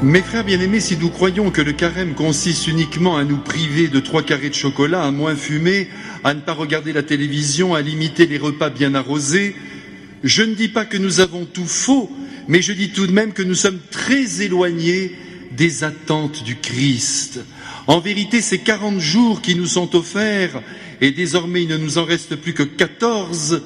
Mes frères bien-aimés, si nous croyons que le carême consiste uniquement à nous priver de 3 carrés de chocolat, à moins fumer, à ne pas regarder la télévision, à limiter les repas bien arrosés, je ne dis pas que nous avons tout faux, mais je dis tout de même que nous sommes très éloignés des attentes du Christ. En vérité, ces 40 jours qui nous sont offerts, et désormais il ne nous en reste plus que 14,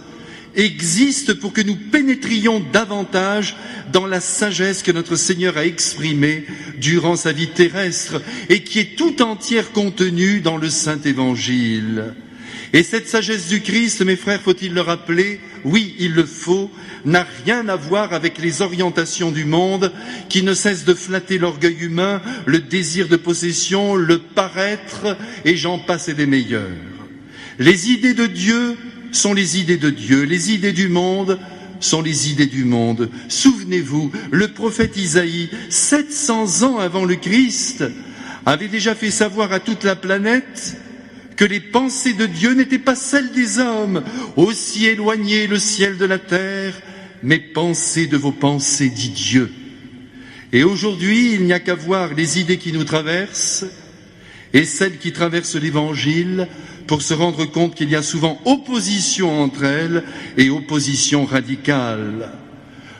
existent pour que nous pénétrions davantage dans la sagesse que notre Seigneur a exprimée durant sa vie terrestre et qui est tout entière contenue dans le Saint Évangile. Et cette sagesse du Christ, mes frères, faut-il le rappeler, oui, il le faut, n'a rien à voir avec les orientations du monde qui ne cessent de flatter l'orgueil humain, le désir de possession, le paraître, et j'en passe et des meilleurs. Les idées de Dieu sont les idées de Dieu, les idées du monde sont les idées du monde. Souvenez-vous, le prophète Isaïe, 700 ans avant le Christ, avait déjà fait savoir à toute la planète que les pensées de Dieu n'étaient pas celles des hommes, aussi éloigné le ciel de la terre, mais pensez de vos pensées, dit Dieu. Et aujourd'hui, il n'y a qu'à voir les idées qui nous traversent et celles qui traversent l'Évangile pour se rendre compte qu'il y a souvent opposition entre elles et opposition radicale.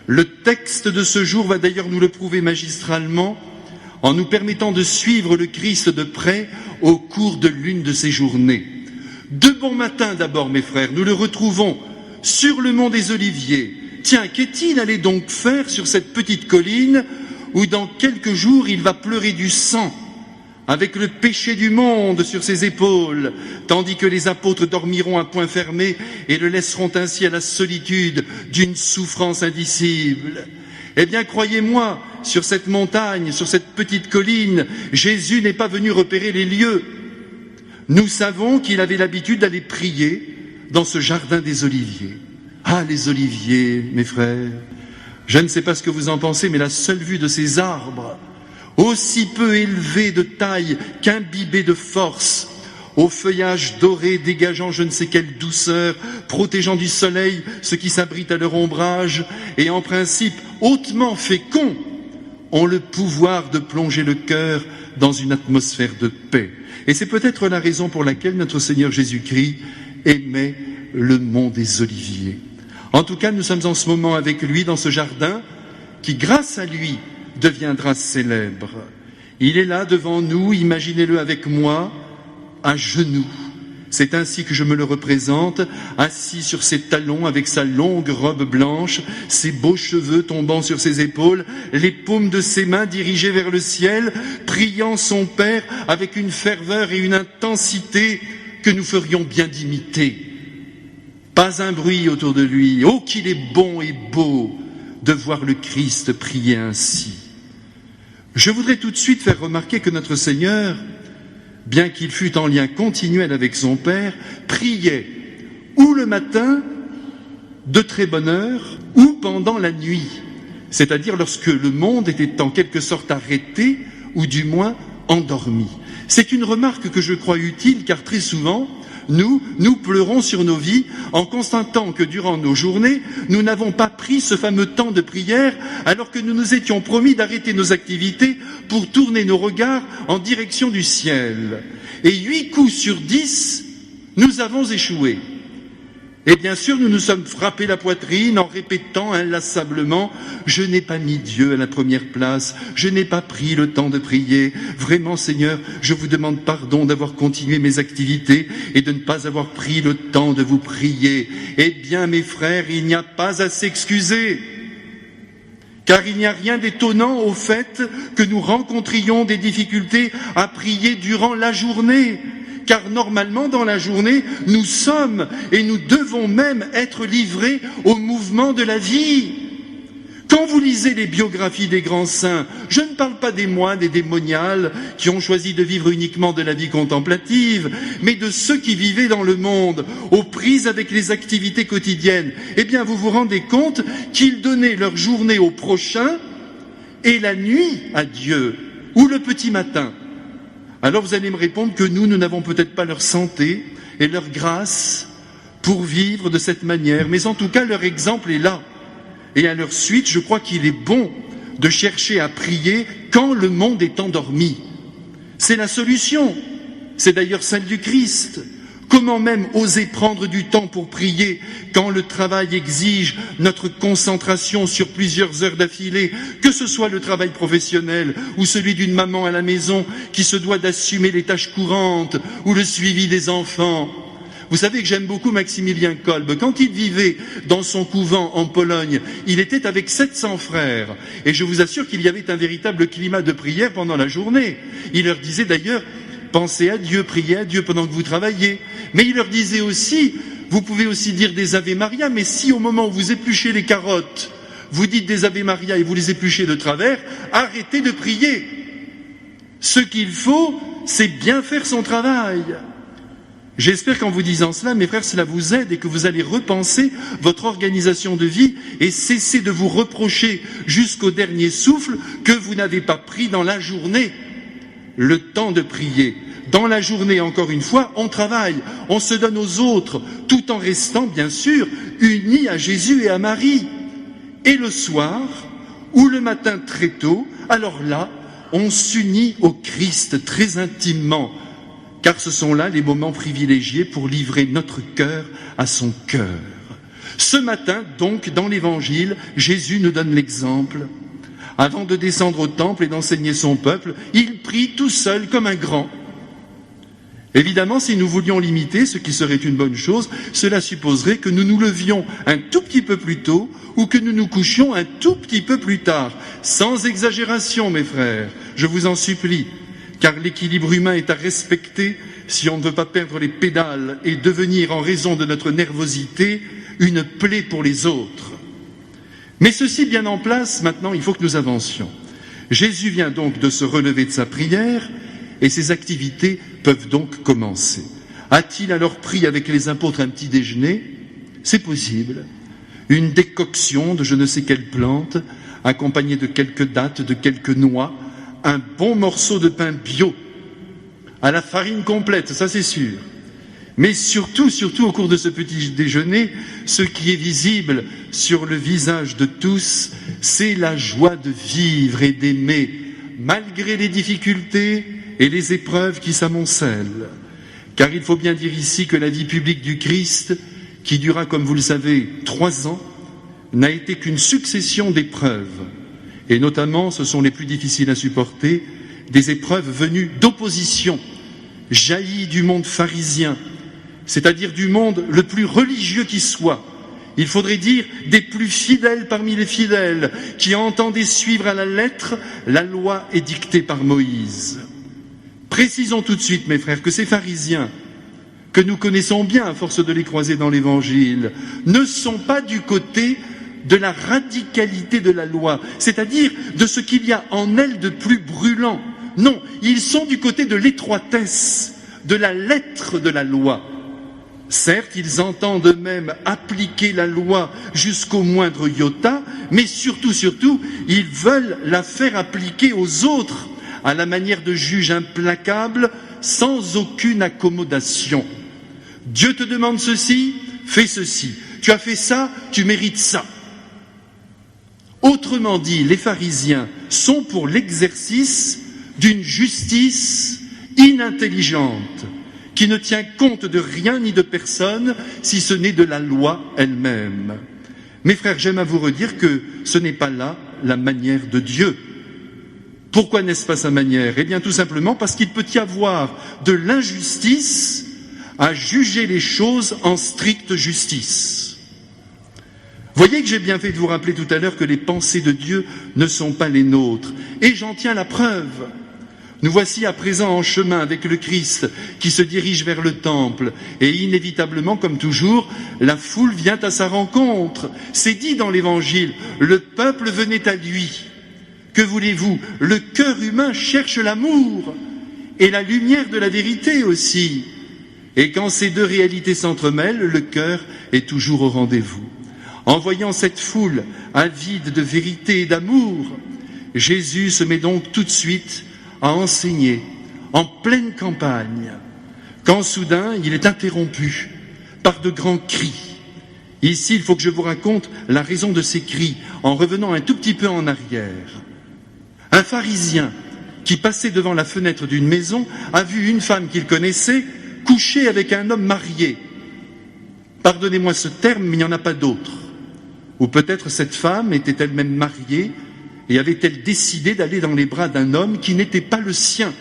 Le texte de ce jour va d'ailleurs nous le prouver magistralement en nous permettant de suivre le Christ de près au cours de l'une de ces journées. De bon matin d'abord, mes frères, nous le retrouvons sur le mont des Oliviers. Tiens, qu'est-il allé donc faire sur cette petite colline où dans quelques jours il va pleurer du sang, avec le péché du monde sur ses épaules, tandis que les apôtres dormiront à poing fermé et le laisseront ainsi à la solitude d'une souffrance indicible. Eh bien, croyez-moi, sur cette montagne, sur cette petite colline, Jésus n'est pas venu repérer les lieux. Nous savons qu'il avait l'habitude d'aller prier dans ce jardin des Oliviers. Ah, les oliviers, mes frères, je ne sais pas ce que vous en pensez, mais la seule vue de ces arbres, aussi peu élevés de taille qu'imbibés de force, au feuillage doré dégageant je ne sais quelle douceur, protégeant du soleil ce qui s'abrite à leur ombrage, et en principe hautement féconds, ont le pouvoir de plonger le cœur dans une atmosphère de paix. Et c'est peut-être la raison pour laquelle notre Seigneur Jésus-Christ aimait le mont des Oliviers. En tout cas, nous sommes en ce moment avec lui dans ce jardin qui, grâce à lui, deviendra célèbre. Il est là devant nous, imaginez-le avec moi, à genoux. C'est ainsi que je me le représente, assis sur ses talons avec sa longue robe blanche, ses beaux cheveux tombant sur ses épaules, les paumes de ses mains dirigées vers le ciel, priant son Père avec une ferveur et une intensité que nous ferions bien d'imiter. Pas un bruit autour de lui. Oh, qu'il est bon et beau de voir le Christ prier ainsi. Je voudrais tout de suite faire remarquer que notre Seigneur, bien qu'il fût en lien continuel avec son Père, priait ou le matin, de très bonne heure, ou pendant la nuit, c'est-à-dire lorsque le monde était en quelque sorte arrêté, ou du moins endormi. C'est une remarque que je crois utile, car très souvent, nous pleurons sur nos vies en constatant que durant nos journées, nous n'avons pas pris ce fameux temps de prière alors que nous nous étions promis d'arrêter nos activités pour tourner nos regards en direction du ciel. Et 8 coups sur 10, nous avons échoué. Et bien sûr, nous nous sommes frappés la poitrine en répétant inlassablement « Je n'ai pas mis Dieu à la première place, je n'ai pas pris le temps de prier. Vraiment, Seigneur, je vous demande pardon d'avoir continué mes activités et de ne pas avoir pris le temps de vous prier. » Eh bien, mes frères, il n'y a pas à s'excuser, car il n'y a rien d'étonnant au fait que nous rencontrions des difficultés à prier durant la journée. Car normalement, dans la journée, nous sommes et nous devons même être livrés au mouvement de la vie. Quand vous lisez les biographies des grands saints, je ne parle pas des moines et des moniales qui ont choisi de vivre uniquement de la vie contemplative, mais de ceux qui vivaient dans le monde, aux prises avec les activités quotidiennes. Eh bien, vous vous rendez compte qu'ils donnaient leur journée au prochain et la nuit à Dieu, ou le petit matin. Alors vous allez me répondre que nous n'avons peut-être pas leur santé et leur grâce pour vivre de cette manière, mais en tout cas leur exemple est là. Et à leur suite, je crois qu'il est bon de chercher à prier quand le monde est endormi. C'est la solution. C'est d'ailleurs celle du Christ. Comment même oser prendre du temps pour prier quand le travail exige notre concentration sur plusieurs heures d'affilée, que ce soit le travail professionnel ou celui d'une maman à la maison qui se doit d'assumer les tâches courantes ou le suivi des enfants. Vous savez que j'aime beaucoup Maximilien Kolbe. Quand il vivait dans son couvent en Pologne, il était avec 700 frères. Et je vous assure qu'il y avait un véritable climat de prière pendant la journée. Il leur disait d'ailleurs, pensez à Dieu, priez à Dieu pendant que vous travaillez. Mais il leur disait aussi, vous pouvez aussi dire des Ave Maria, mais si au moment où vous épluchez les carottes, vous dites des Ave Maria et vous les épluchez de travers, arrêtez de prier. Ce qu'il faut, c'est bien faire son travail. J'espère qu'en vous disant cela, mes frères, cela vous aide et que vous allez repenser votre organisation de vie et cesser de vous reprocher jusqu'au dernier souffle que vous n'avez pas pris dans la journée le temps de prier. Dans la journée, encore une fois, on travaille, on se donne aux autres, tout en restant, bien sûr, unis à Jésus et à Marie. Et le soir, ou le matin très tôt, alors là, on s'unit au Christ très intimement, car ce sont là les moments privilégiés pour livrer notre cœur à son cœur. Ce matin, donc, dans l'Évangile, Jésus nous donne l'exemple. Avant de descendre au temple et d'enseigner son peuple, il prie tout seul comme un grand. Évidemment, si nous voulions l'imiter, ce qui serait une bonne chose, cela supposerait que nous nous levions un tout petit peu plus tôt ou que nous nous couchions un tout petit peu plus tard. Sans exagération, mes frères, je vous en supplie, car l'équilibre humain est à respecter si on ne veut pas perdre les pédales et devenir, en raison de notre nervosité, une plaie pour les autres. Mais ceci bien en place, maintenant, il faut que nous avancions. Jésus vient donc de se relever de sa prière et ses activités peuvent donc commencer. A-t-il alors pris avec les apôtres un petit déjeuner? C'est possible. Une décoction de je ne sais quelle plante, accompagnée de quelques dattes, de quelques noix, un bon morceau de pain bio, à la farine complète, ça c'est sûr. Mais surtout au cours de ce petit déjeuner, ce qui est visible sur le visage de tous, c'est la joie de vivre et d'aimer, malgré les difficultés et les épreuves qui s'amoncellent. Car il faut bien dire ici que la vie publique du Christ, qui dura, comme vous le savez, 3 ans, n'a été qu'une succession d'épreuves. Et notamment, ce sont les plus difficiles à supporter, des épreuves venues d'opposition, jaillies du monde pharisien, c'est-à-dire du monde le plus religieux qui soit. Il faudrait dire des plus fidèles parmi les fidèles, qui entendaient suivre à la lettre la loi édictée par Moïse. Précisons tout de suite, mes frères, que ces pharisiens, que nous connaissons bien à force de les croiser dans l'Évangile, ne sont pas du côté de la radicalité de la loi, c'est-à-dire de ce qu'il y a en elle de plus brûlant. Non, ils sont du côté de l'étroitesse, de la lettre de la loi. Certes, ils entendent eux-mêmes appliquer la loi jusqu'au moindre iota, mais surtout, ils veulent la faire appliquer aux autres, à la manière de juges implacables, sans aucune accommodation. Dieu te demande ceci, fais ceci. Tu as fait ça, tu mérites ça. Autrement dit, les pharisiens sont pour l'exercice d'une justice inintelligente, qui ne tient compte de rien ni de personne, si ce n'est de la loi elle-même. Mes frères, j'aime à vous redire que ce n'est pas là la manière de Dieu. Pourquoi n'est-ce pas sa manière? Eh bien, tout simplement parce qu'il peut y avoir de l'injustice à juger les choses en stricte justice. Voyez que j'ai bien fait de vous rappeler tout à l'heure que les pensées de Dieu ne sont pas les nôtres. Et j'en tiens la preuve. Nous voici à présent en chemin avec le Christ qui se dirige vers le temple. Et inévitablement, comme toujours, la foule vient à sa rencontre. C'est dit dans l'Évangile, le peuple venait à lui. Que voulez-vous? Le cœur humain cherche l'amour et la lumière de la vérité aussi. Et quand ces deux réalités s'entremêlent, le cœur est toujours au rendez-vous. En voyant cette foule avide de vérité et d'amour, Jésus se met donc tout de suite à enseigner en pleine campagne, quand soudain il est interrompu par de grands cris. Ici, il faut que je vous raconte la raison de ces cris, en revenant un tout petit peu en arrière. Un pharisien qui passait devant la fenêtre d'une maison a vu une femme qu'il connaissait coucher avec un homme marié. Pardonnez-moi ce terme, mais il n'y en a pas d'autre. Ou peut-être cette femme était elle-même mariée et avait-elle décidé d'aller dans les bras d'un homme qui n'était pas le sien.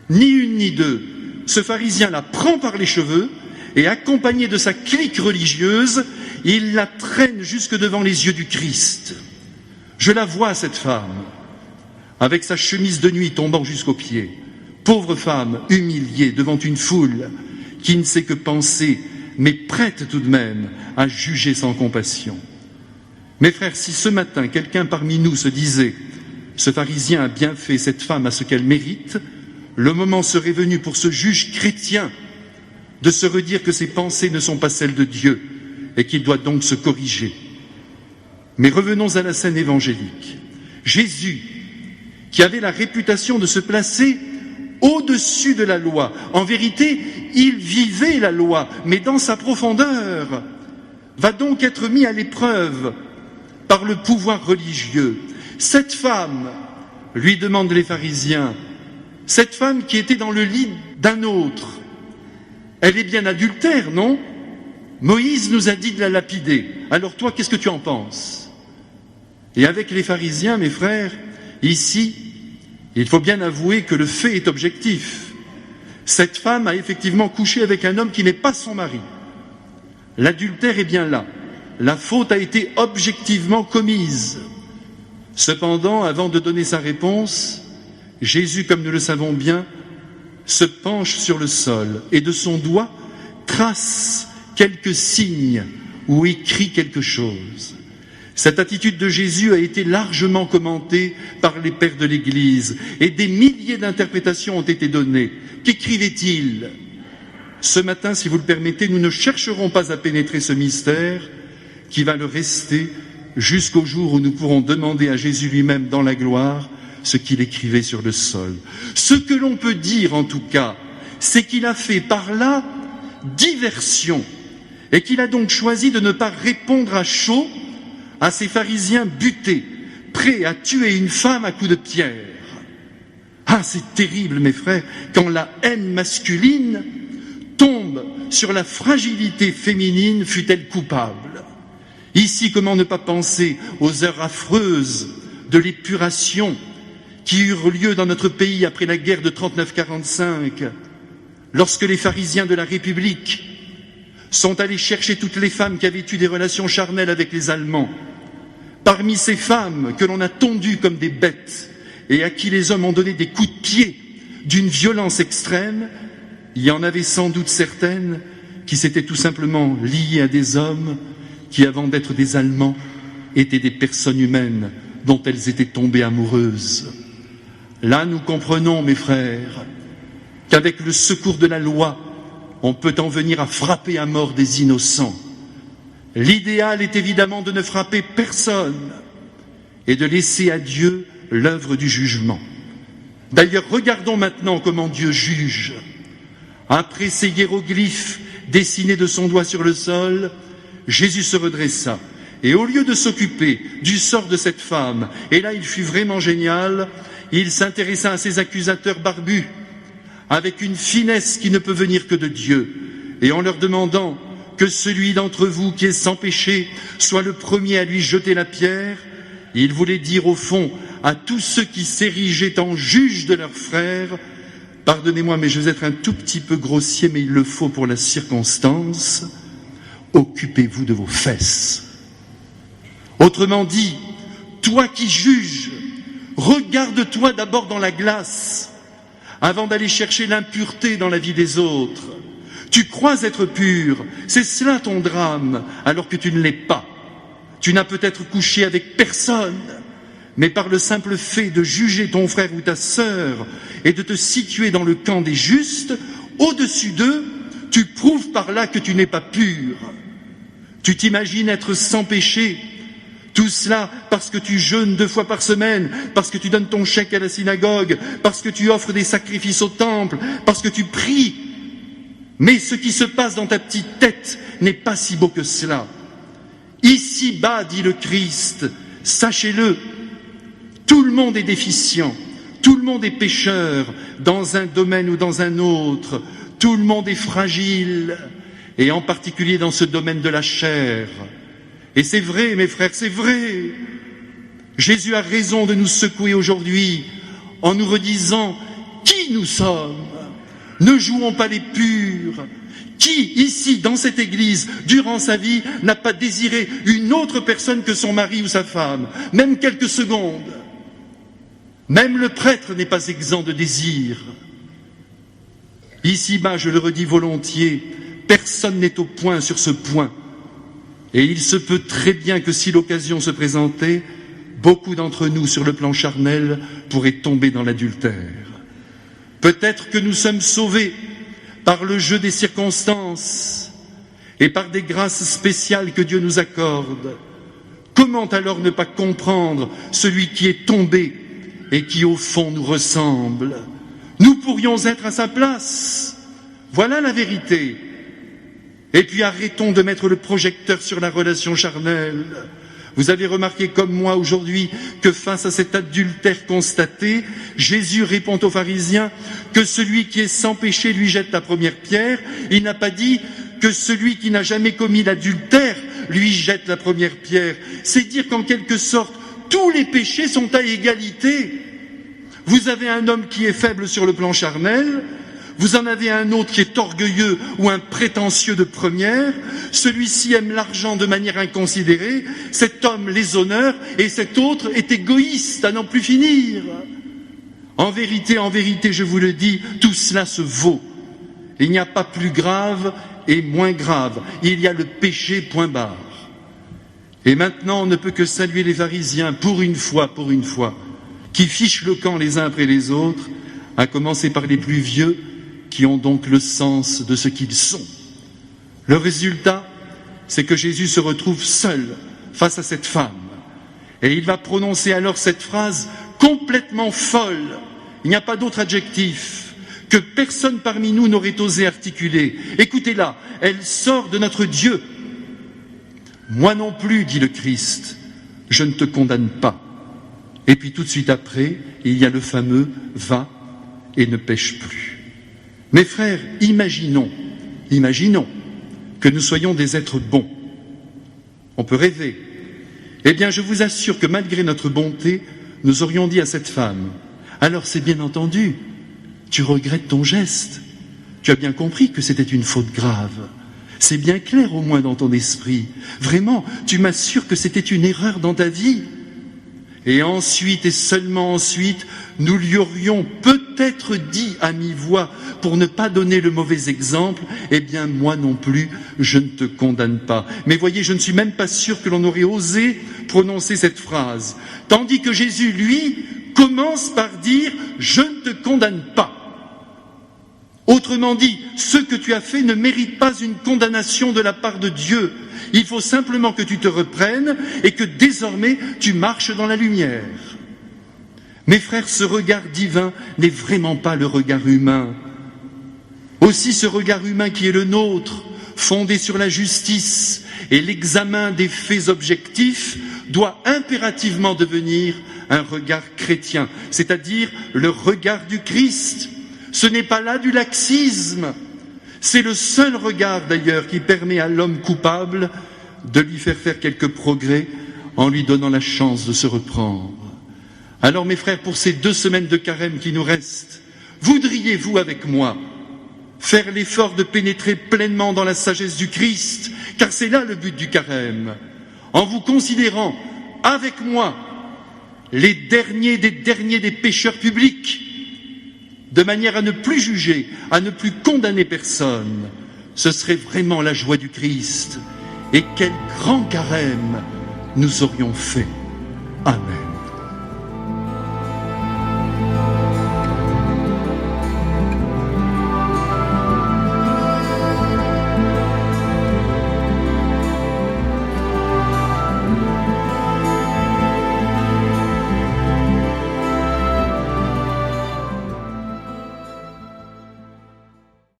Ni une ni deux, ce pharisien la prend par les cheveux et, accompagné de sa clique religieuse, il la traîne jusque devant les yeux du Christ. Je la vois, cette femme, avec sa chemise de nuit tombant jusqu'aux pieds. Pauvre femme, humiliée devant une foule qui ne sait que penser, mais prête tout de même à juger sans compassion. Mes frères, si ce matin quelqu'un parmi nous se disait « Ce pharisien a bien fait, cette femme a ce qu'elle mérite », le moment serait venu pour ce juge chrétien de se redire que ses pensées ne sont pas celles de Dieu et qu'il doit donc se corriger. Mais revenons à la scène évangélique. Jésus, qui avait la réputation de se placer au-dessus de la loi. En vérité, il vivait la loi, mais dans sa profondeur, va donc être mis à l'épreuve par le pouvoir religieux. Cette femme, lui demandent les pharisiens, cette femme qui était dans le lit d'un autre, elle est bien adultère, non? Moïse nous a dit de la lapider. Alors toi, qu'est-ce que tu en penses? Et avec les pharisiens, mes frères, ici, il faut bien avouer que le fait est objectif. Cette femme a effectivement couché avec un homme qui n'est pas son mari. L'adultère est bien là. La faute a été objectivement commise. Cependant, avant de donner sa réponse, Jésus, comme nous le savons bien, se penche sur le sol et de son doigt trace quelques signes ou écrit quelque chose. Cette attitude de Jésus a été largement commentée par les pères de l'Église et des milliers d'interprétations ont été données. Qu'écrivait-il? Ce matin, si vous le permettez, nous ne chercherons pas à pénétrer ce mystère qui va le rester jusqu'au jour où nous pourrons demander à Jésus lui-même dans la gloire ce qu'il écrivait sur le sol. Ce que l'on peut dire en tout cas, c'est qu'il a fait par là diversion et qu'il a donc choisi de ne pas répondre à chaud à ces pharisiens butés, prêts à tuer une femme à coups de pierre. Ah, c'est terrible, mes frères, quand la haine masculine tombe sur la fragilité féminine, fût-elle coupable. Ici, comment ne pas penser aux heures affreuses de l'épuration qui eurent lieu dans notre pays après la guerre de 39-45, lorsque les pharisiens de la République sont allés chercher toutes les femmes qui avaient eu des relations charnelles avec les Allemands. Parmi ces femmes que l'on a tondues comme des bêtes et à qui les hommes ont donné des coups de pied d'une violence extrême, il y en avait sans doute certaines qui s'étaient tout simplement liées à des hommes qui, avant d'être des Allemands, étaient des personnes humaines dont elles étaient tombées amoureuses. Là, nous comprenons, mes frères, qu'avec le secours de la loi, on peut en venir à frapper à mort des innocents. L'idéal est évidemment de ne frapper personne et de laisser à Dieu l'œuvre du jugement. D'ailleurs, regardons maintenant comment Dieu juge. Après ces hiéroglyphes dessinés de son doigt sur le sol, Jésus se redressa et au lieu de s'occuper du sort de cette femme, et là il fut vraiment génial, il s'intéressa à ses accusateurs barbus avec une finesse qui ne peut venir que de Dieu, et en leur demandant que celui d'entre vous qui est sans péché soit le premier à lui jeter la pierre, il voulait dire au fond à tous ceux qui s'érigeaient en juges de leurs frères, pardonnez-moi mais je vais être un tout petit peu grossier, mais il le faut pour la circonstance, occupez-vous de vos fesses. Autrement dit, toi qui juges, regarde-toi d'abord dans la glace avant d'aller chercher l'impureté dans la vie des autres. Tu crois être pur, c'est cela ton drame, alors que tu ne l'es pas. Tu n'as peut-être couché avec personne, mais par le simple fait de juger ton frère ou ta sœur et de te situer dans le camp des justes, au-dessus d'eux, tu prouves par là que tu n'es pas pur. Tu t'imagines être sans péché, tout cela parce que tu jeûnes 2 fois par semaine, parce que tu donnes ton chèque à la synagogue, parce que tu offres des sacrifices au temple, parce que tu pries. Mais ce qui se passe dans ta petite tête n'est pas si beau que cela. Ici-bas, dit le Christ, sachez-le, Tout le monde est déficient, tout le monde est pécheur dans un domaine ou dans un autre, tout le monde est fragile, et en particulier dans ce domaine de la chair. Et c'est vrai, mes frères, c'est vrai. Jésus a raison de nous secouer aujourd'hui en nous redisant qui nous sommes. Ne jouons pas les purs. Qui, ici, dans cette église, durant sa vie, n'a pas désiré une autre personne que son mari ou sa femme, même quelques secondes? Même le prêtre n'est pas exempt de désir. Ici-bas, je le redis volontiers, personne n'est au point sur ce point. Et il se peut très bien que si l'occasion se présentait, beaucoup d'entre nous, sur le plan charnel, pourraient tomber dans l'adultère. Peut-être que nous sommes sauvés par le jeu des circonstances et par des grâces spéciales que Dieu nous accorde. Comment alors ne pas comprendre celui qui est tombé et qui au fond nous ressemble? Nous pourrions être à sa place. Voilà la vérité. Et puis arrêtons de mettre le projecteur sur la relation charnelle. Vous avez remarqué comme moi aujourd'hui que face à cet adultère constaté, Jésus répond aux pharisiens que celui qui est sans péché lui jette la première pierre. Il n'a pas dit que celui qui n'a jamais commis l'adultère lui jette la première pierre. C'est dire qu'en quelque sorte, tous les péchés sont à égalité. Vous avez un homme qui est faible sur le plan charnel, vous en avez un autre qui est orgueilleux ou un prétentieux de première, celui-ci aime l'argent de manière inconsidérée, cet homme les honore et cet autre est égoïste à n'en plus finir. En vérité, je vous le dis, tout cela se vaut. Il n'y a pas plus grave et moins grave, il y a le péché point barre. Et maintenant on ne peut que saluer les pharisiens pour une fois, qui fichent le camp les uns après les autres, à commencer par les plus vieux, qui ont donc le sens de ce qu'ils sont. Le résultat, c'est que Jésus se retrouve seul face à cette femme. Et il va prononcer alors cette phrase complètement folle. Il n'y a pas d'autre adjectif que personne parmi nous n'aurait osé articuler. Écoutez-la, elle sort de notre Dieu. Moi non plus, dit le Christ, je ne te condamne pas. Et puis tout de suite après, il y a le fameux « va et ne pêche plus ». Mes frères, imaginons que nous soyons des êtres bons. On peut rêver. Eh bien, je vous assure que malgré notre bonté, nous aurions dit à cette femme, alors c'est bien entendu, tu regrettes ton geste. Tu as bien compris que c'était une faute grave. C'est bien clair au moins dans ton esprit. Vraiment, tu m'assures que c'était une erreur dans ta vie. Et ensuite, et seulement ensuite, nous lui aurions peut-être dit à mi-voix, pour ne pas donner le mauvais exemple, eh bien moi non plus, je ne te condamne pas. Mais voyez, je ne suis même pas sûr que l'on aurait osé prononcer cette phrase. Tandis que Jésus, lui, commence par dire « je ne te condamne pas ». Autrement dit, ce que tu as fait ne mérite pas une condamnation de la part de Dieu. Il faut simplement que tu te reprennes et que désormais tu marches dans la lumière. Mes frères, ce regard divin n'est vraiment pas le regard humain. Aussi ce regard humain qui est le nôtre, fondé sur la justice et l'examen des faits objectifs, doit impérativement devenir un regard chrétien, c'est-à-dire le regard du Christ. Ce n'est pas là du laxisme. C'est le seul regard d'ailleurs qui permet à l'homme coupable de lui faire quelques progrès en lui donnant la chance de se reprendre. Alors mes frères, pour ces 2 semaines de carême qui nous restent, voudriez-vous avec moi faire l'effort de pénétrer pleinement dans la sagesse du Christ, car c'est là le but du carême, en vous considérant avec moi les derniers des pécheurs publics, de manière à ne plus juger, à ne plus condamner personne. Ce serait vraiment la joie du Christ. Et quel grand carême nous aurions fait. Amen.